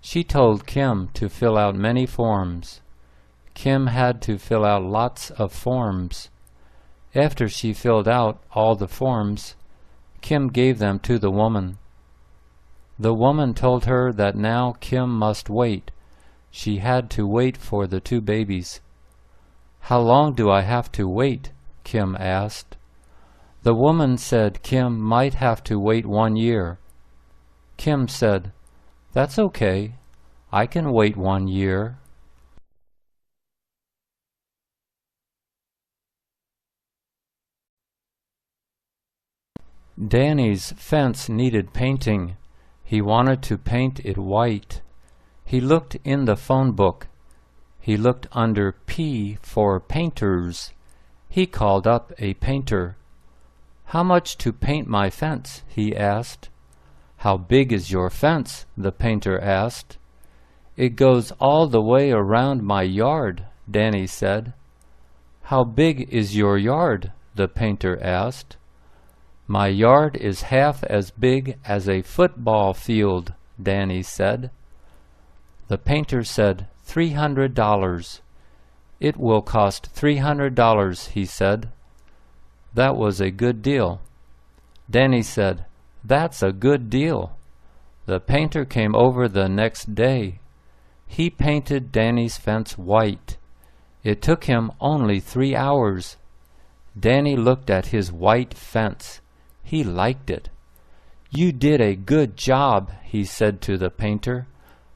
She told Kim to fill out many forms. Kim had to fill out lots of forms. After she filled out all the forms, Kim gave them to the woman. The woman told her that now Kim must wait. She had to wait for the 2 babies. How long do I have to wait? Kim asked. The woman said Kim might have to wait 1 year. Kim said, That's okay. I can wait 1 year. Danny's fence needed painting. He wanted to paint it white. He looked in the phone book. He looked under P for painters. He called up a painter. "How much to paint my fence?" he asked. "How big is your fence?" the painter asked. "It goes all the way around my yard," Danny said. "How big is your yard?" the painter asked. "My yard is half as big as a football field," Danny said. The painter said, $300. "It will cost $300, he said. That was a good deal. Danny said, "That's a good deal." The painter came over the next day. He painted Danny's fence white. It took him only 3 hours. Danny looked at his white fence. He liked it. "You did a good job," he said to the painter.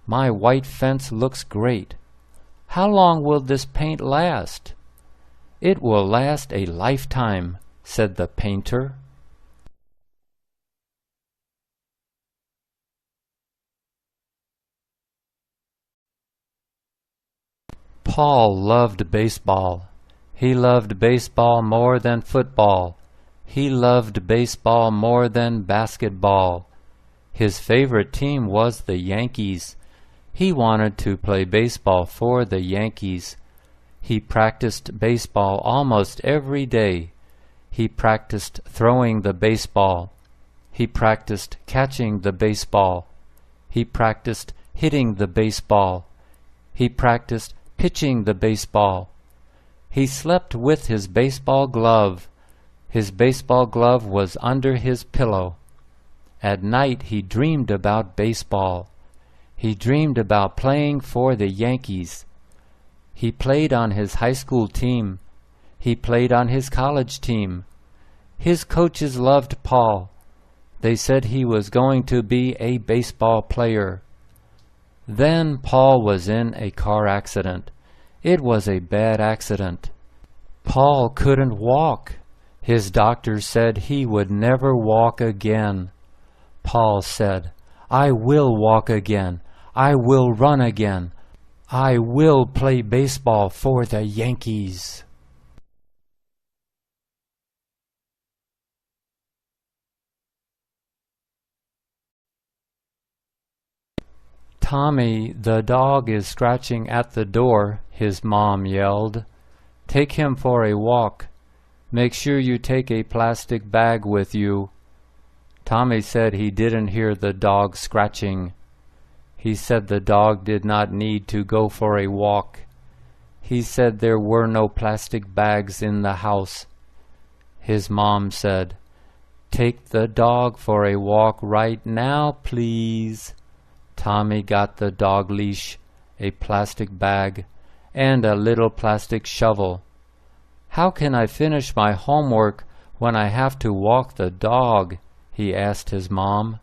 "My white fence looks great. How long will this paint last?" "It will last a lifetime," said the painter. Paul loved baseball. He loved baseball more than football. He loved baseball more than basketball. His favorite team was the Yankees. He wanted to play baseball for the Yankees. He practiced baseball almost every day. He practiced throwing the baseball. He practiced catching the baseball. He practiced hitting the baseball. He practiced pitching the baseball. He slept with his baseball glove. His baseball glove was under his pillow. At night he dreamed about baseball. He dreamed about playing for the Yankees. He played on his high school team. He played on his college team. His coaches loved Paul. They said he was going to be a baseball player. Then Paul was in a car accident. It was a bad accident. Paul couldn't walk. His doctor said he would never walk again. Paul said, "I will walk again. I will run again. I will play baseball for the Yankees." "Tommy, the dog is scratching at the door," his mom yelled. "Take him for a walk. Make sure you take a plastic bag with you." Tommy said he didn't hear the dog scratching. He said the dog did not need to go for a walk. He said there were no plastic bags in the house. His mom said, "Take the dog for a walk right now, please." Tommy got the dog leash, a plastic bag, and a little plastic shovel. "How can I finish my homework when I have to walk the dog?" he asked his mom.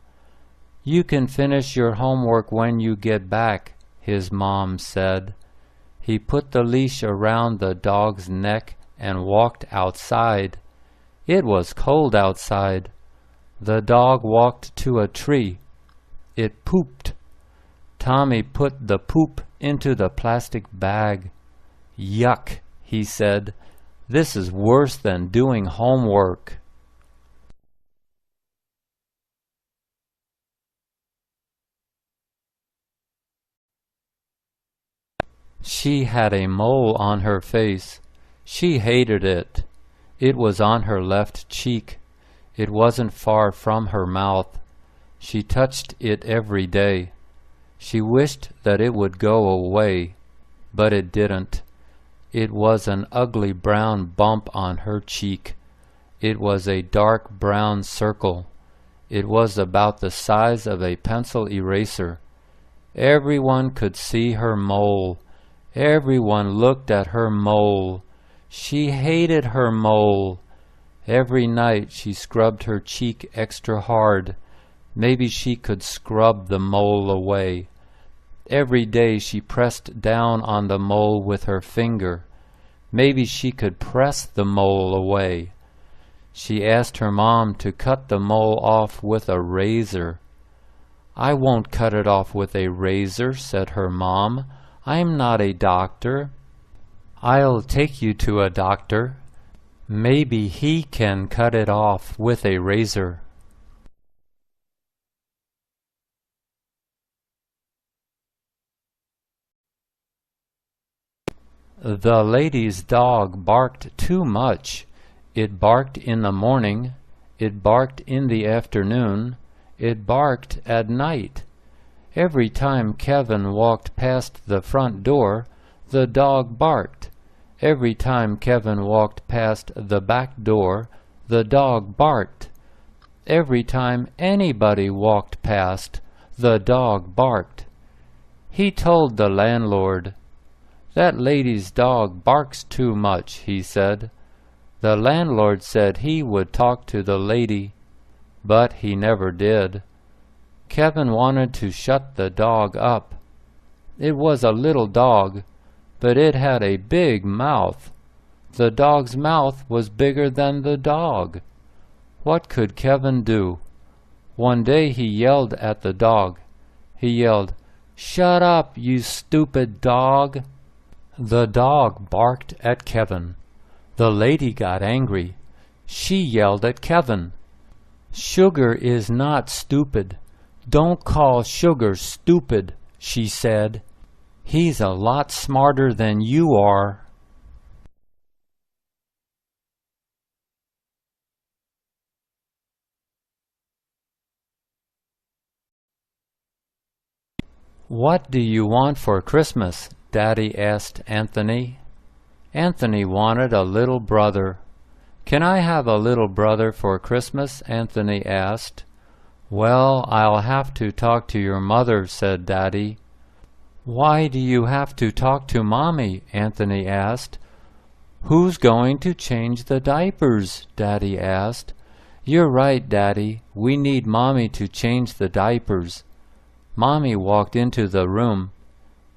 "You can finish your homework when you get back," his mom said. He put the leash around the dog's neck and walked outside. It was cold outside. The dog walked to a tree. It pooped. Tommy put the poop into the plastic bag. "Yuck," he said. "This is worse than doing homework." She had a mole on her face. She hated it. It was on her left cheek. It wasn't far from her mouth. She touched it every day. She wished that it would go away, but it didn't. It was an ugly brown bump on her cheek. It was a dark brown circle. It was about the size of a pencil eraser. Everyone could see her mole. Everyone looked at her mole. She hated her mole. Every night she scrubbed her cheek extra hard. Maybe she could scrub the mole away. Every day she pressed down on the mole with her finger. Maybe she could press the mole away. She asked her mom to cut the mole off with a razor. "I won't cut it off with a razor," said her mom. "I'm not a doctor." "I'll take you to a doctor. Maybe he can cut it off with a razor." The lady's dog barked too much. It barked in the morning, it barked in the afternoon, it barked at night. Every time Kevin walked past the front door, the dog barked. Every time Kevin walked past the back door, the dog barked. Every time anybody walked past, the dog barked. He told the landlord, "That lady's dog barks too much," he said. The landlord said he would talk to the lady, but he never did. Kevin wanted to shut the dog up. It was a little dog, but it had a big mouth. The dog's mouth was bigger than the dog. What could Kevin do? One day he yelled at the dog. He yelled, "Shut up, you stupid dog!" The dog barked at Kevin. The lady got angry. She yelled at Kevin. "Sugar is not stupid. Don't call Sugar stupid," she said. "He's a lot smarter than you are." "What do you want for Christmas?" Daddy asked Anthony. Anthony wanted a little brother. "Can I have a little brother for Christmas?" Anthony asked. "Well, I'll have to talk to your mother," said Daddy. "Why do you have to talk to Mommy?" Anthony asked. "Who's going to change the diapers?" Daddy asked. "You're right, Daddy. We need Mommy to change the diapers." Mommy walked into the room.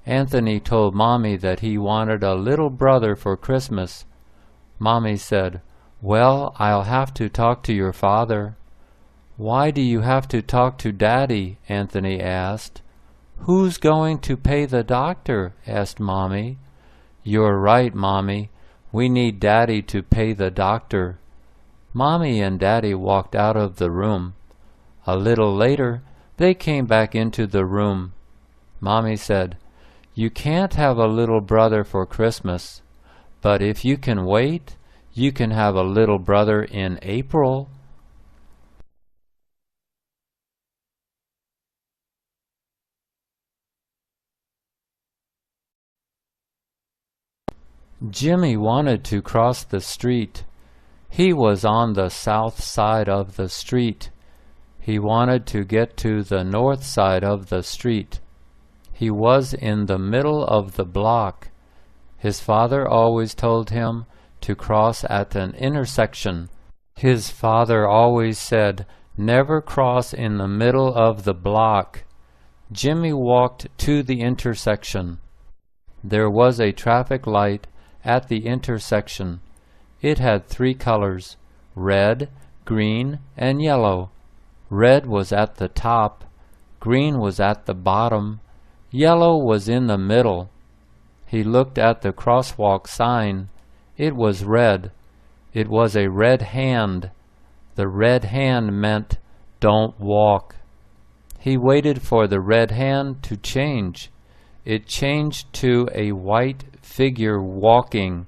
Anthony told Mommy that he wanted a little brother for Christmas. Mommy said, "Well, I'll have to talk to your father." "Why do you have to talk to Daddy?" Anthony asked. "Who's going to pay the doctor?" asked Mommy. "You're right, Mommy. We need Daddy to pay the doctor." Mommy and Daddy walked out of the room. A little later, they came back into the room. Mommy said, "You can't have a little brother for Christmas, but if you can wait, you can have a little brother in April." Jimmy wanted to cross the street. He was on the south side of the street. He wanted to get to the north side of the street. He was in the middle of the block. His father always told him to cross at an intersection. His father always said, "Never cross in the middle of the block." Jimmy walked to the intersection. There was a traffic light at the intersection. It had 3 colors, red, green, and yellow. Red was at the top, green was at the bottom, yellow was in the middle. He looked at the crosswalk sign. It was red. It was a red hand. The red hand meant, "Don't walk." He waited for the red hand to change. It changed to a white figure walking.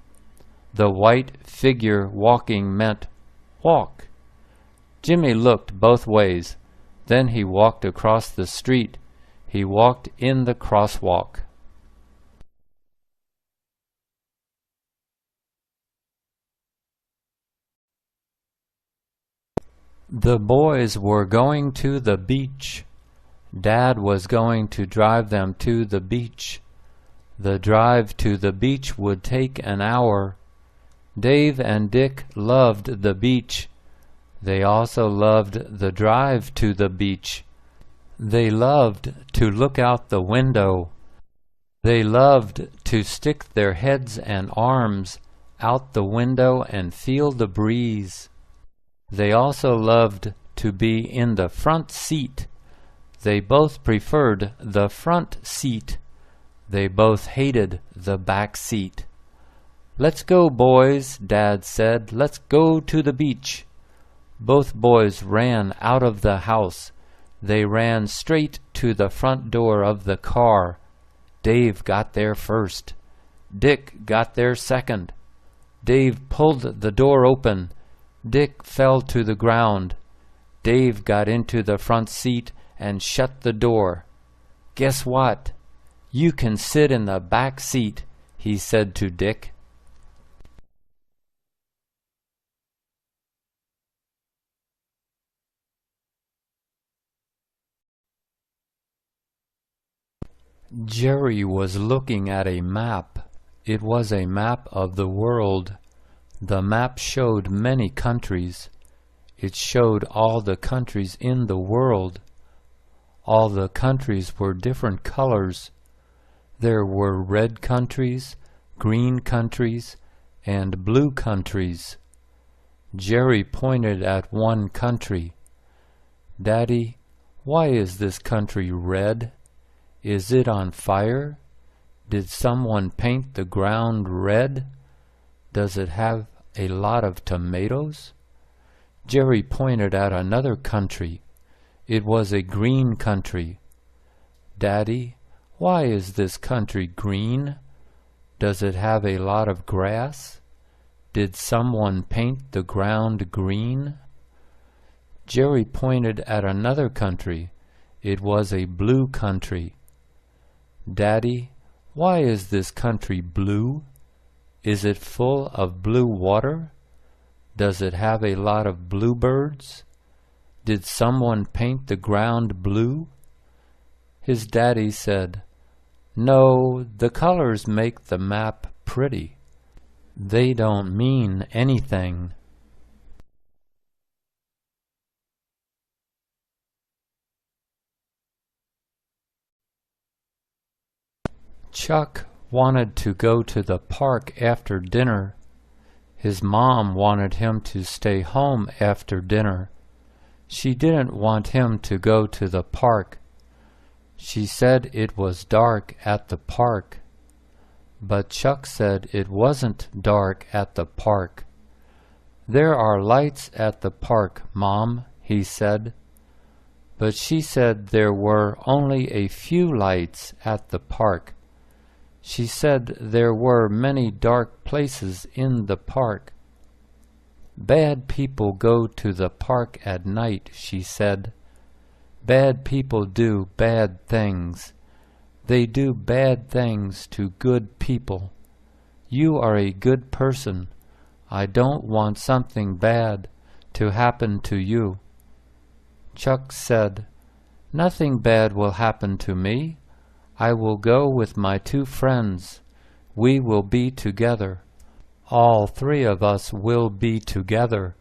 The white figure walking meant, "Walk." Jimmy looked both ways. Then he walked across the street. He walked in the crosswalk. The boys were going to the beach. Dad was going to drive them to the beach. The drive to the beach would take an hour. Dave and Dick loved the beach. They also loved the drive to the beach. They loved to look out the window. They loved to stick their heads and arms out the window and feel the breeze. They also loved to be in the front seat. They both preferred the front seat. They both hated the back seat. "Let's go, boys," Dad said. "Let's go to the beach." Both boys ran out of the house. They ran straight to the front door of the car. Dave got there first. Dick got there second. Dave pulled the door open. Dick fell to the ground. Dave got into the front seat and shut the door. "Guess what? You can sit in the back seat," he said to Dick. Jerry was looking at a map. It was a map of the world. The map showed many countries. It showed all the countries in the world. All the countries were different colors. There were red countries, green countries, and blue countries. Jerry pointed at one country. "Daddy, why is this country red? Is it on fire? Did someone paint the ground red? Does it have a lot of tomatoes?" Jerry pointed at another country. It was a green country. "Daddy, why is this country green? Does it have a lot of grass? Did someone paint the ground green?" Jerry pointed at another country. It was a blue country. "Daddy, why is this country blue? Is it full of blue water? Does it have a lot of bluebirds? Did someone paint the ground blue?" His daddy said, "No, the colors make the map pretty. They don't mean anything." Chuck wanted to go to the park after dinner. His mom wanted him to stay home after dinner. She didn't want him to go to the park. She said it was dark at the park. But Chuck said it wasn't dark at the park. "There are lights at the park, Mom," he said. But she said there were only a few lights at the park. She said there were many dark places in the park. "Bad people go to the park at night," she said. "Bad people do bad things. They do bad things to good people. You are a good person. I don't want something bad to happen to you." Chuck said, "Nothing bad will happen to me. I will go with my two friends. We will be together. All three of us will be together.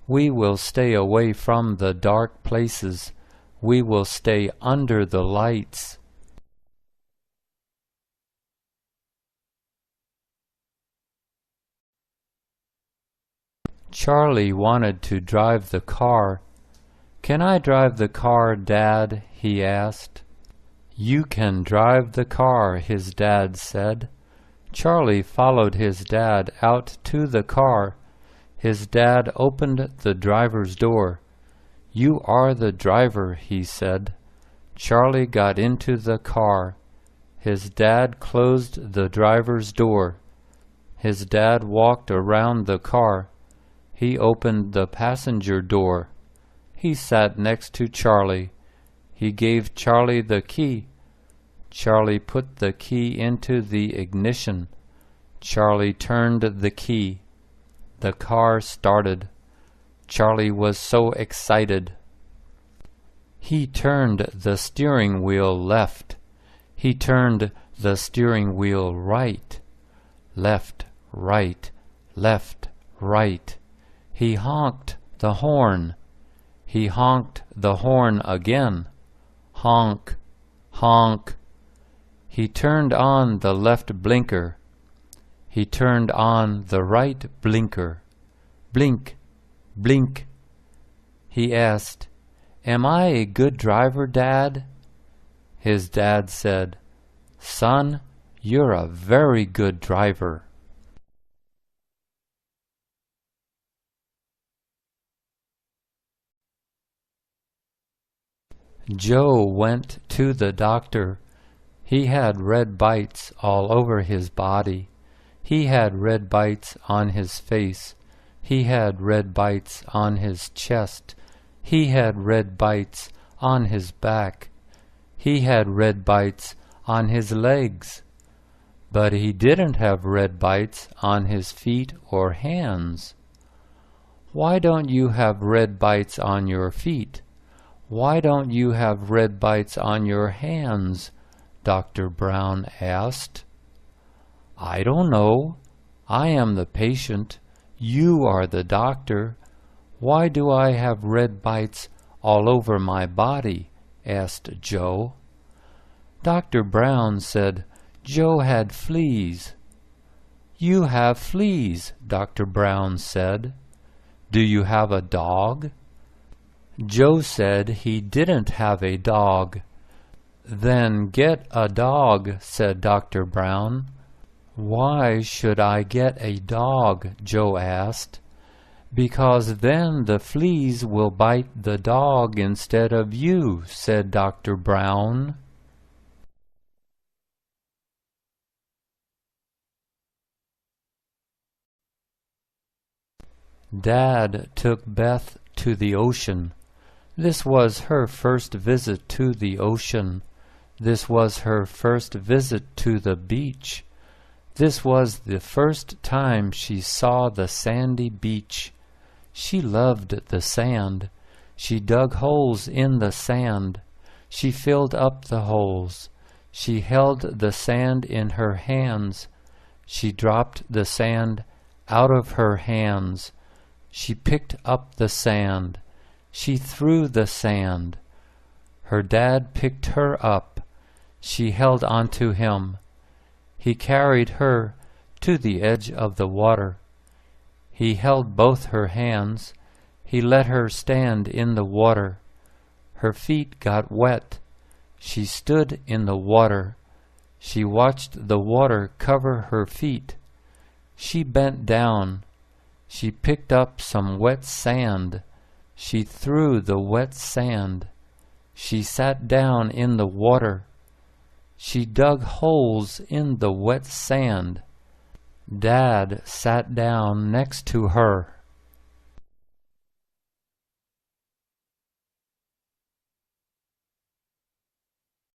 We will stay away from the dark places. We will stay under the lights." Charlie wanted to drive the car. "Can I drive the car, Dad?" he asked. "You can drive the car," his dad said. Charlie followed his dad out to the car. His dad opened the driver's door. "You are the driver," he said. Charlie got into the car. His dad closed the driver's door. His dad walked around the car. He opened the passenger door. He sat next to Charlie. He gave Charlie the key. Charlie put the key into the ignition. Charlie turned the key. The car started. Charlie was so excited. He turned the steering wheel left. He turned the steering wheel right. Left, right, left, right. He honked the horn. He honked the horn again. Honk, honk. He turned on the left blinker. He turned on the right blinker. Blink, blink, He asked, "Am I a good driver, Dad?" His dad said, "Son, you're a very good driver." Joe went to the doctor. He had red bites all over his body. He had red bites on his face. He had red bites on his chest. He had red bites on his back. He had red bites on his legs. But he didn't have red bites on his feet or hands. "Why don't you have red bites on your feet? Why don't you have red bites on your hands?" Dr. Brown asked. "I don't know. I am the patient. You are the doctor. Why do I have red bites all over my body?" asked Joe. Dr. Brown said Joe had fleas. "You have fleas," Dr. Brown said. "Do you have a dog?" Joe said he didn't have a dog. "Then get a dog," said Dr. Brown. "Why should I get a dog?" Joe asked. "Because then the fleas will bite the dog instead of you," said Dr. Brown. Dad took Beth to the ocean. This was her first visit to the ocean. This was her first visit to the beach. This was the first time she saw the sandy beach. She loved the sand. She dug holes in the sand. She filled up the holes. She held the sand in her hands. She dropped the sand out of her hands. She picked up the sand. She threw the sand. Her dad picked her up. She held onto him. He carried her to the edge of the water. He held both her hands. He let her stand in the water. Her feet got wet. She stood in the water. She watched the water cover her feet. She bent down. She picked up some wet sand. She threw the wet sand. She sat down in the water. She dug holes in the wet sand. Dad sat down next to her.